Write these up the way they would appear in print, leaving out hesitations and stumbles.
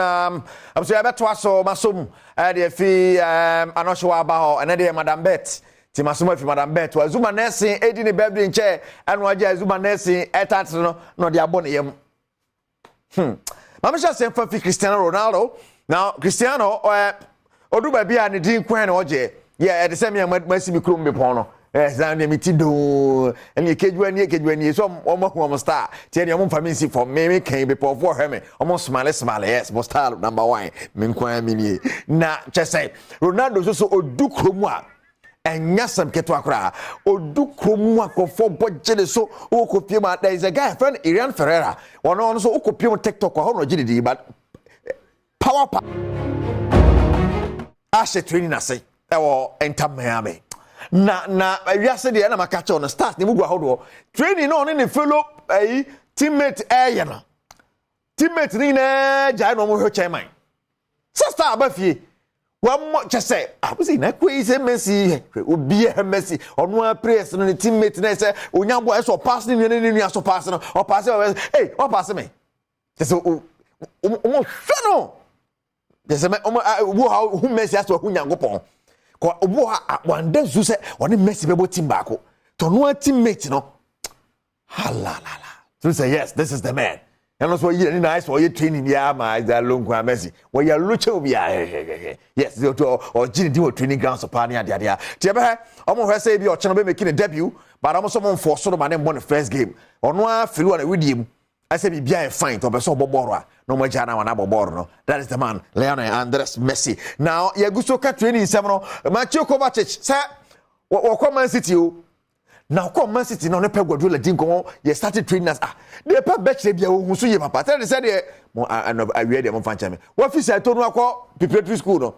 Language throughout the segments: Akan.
I'm so I bet was so masum the fee anosho aba ho and dey Madam Bet ti masum fi Madam Bet was Zuma nursing edi ne baby nche and waje Zuma nursing etat no de abon yam mama sha say fa fi Cristiano Ronaldo now Cristiano odu ba bia ne din kwan na oje yeah the same masi mi krom be pon no zan ne miti do eni kejwani so omo star tie ne omo family for me kan be pon for him omo smile yes but star number 1 me nkwan mi ni na chese Ronaldo so odu krom a enya sam keto akra odu krom akofo bojele so okopie ma there is a guy friend Irian Ferreira ono so okopie TikTok ho no gidi but power ashe training na say e wo enter Miami na wiase de na maka che on start ne mugu ahodo training no ne fellow teammate ye no teammate ni na jai no mo hwe chairman sister abafie wa mo chese abusi na kwei se Messi obi e Messi onu a press no teammate na se onyabo e so pass ni ni so pass no o pass hey o pass me chese o hwe no chese me wo ha hu Messi aso hu nyangopon ko obo ha wanda zu se woni Messi bebo team baako to no teammate no halalala so say yes this is the man and also you nice for you training ya ma is that long kwa Messi we ya luche obi yes or gini di training ground so pa na dia tie be omo hwe say bi o cheno be making a debut but omo so mo for so ma dem won the first game ono a firi wa na widiem I say bia fine to be so boboro a no mo jana wana boboro no that is the man Lionel Andres Messi now ye gusto ka training sem no Matthew Kovacic say wo come Man City o now come Man City no ne pe Guardiola din ko ye started training as they pe betche bia wo so ye papa tell say dey mo awie dey mo fancha me wo fi say to no akọ preparatory school no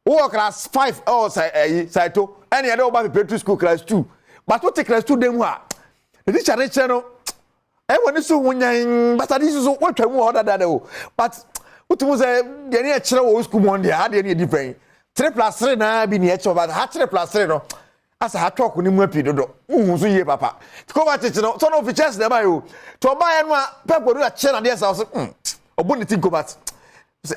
wo class 5 oh say to any dey over preparatory school class 2 but what take class 2 dem ho a the teacher ne che no when so wunyan but this is what we order that but utumu say dey na kire wo school mo dey ha dey na different 3+3 na bi na e cho but ha 3+3 no asa ha talk ni mu api dodo hu so ye papa ko ba chichi no so no features na ba yo to ba ya no a peporu a kire na dey sa so obo ni tinko but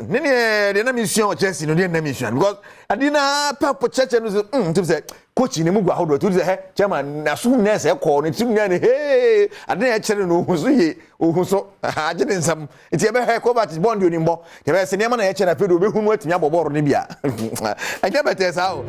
nene dey na mission Chelsea no dey na mission because adina pepo cheche no so to say coach ni mu gwa hodo to say chairman na so na say call ni tim na hey adina e kire no hu so ye hu so aje den sam enti e be he ko ba bond oni mbo e be se ne ma na e kire na fedo be hu no atimi aboboro ni bia anya better sa o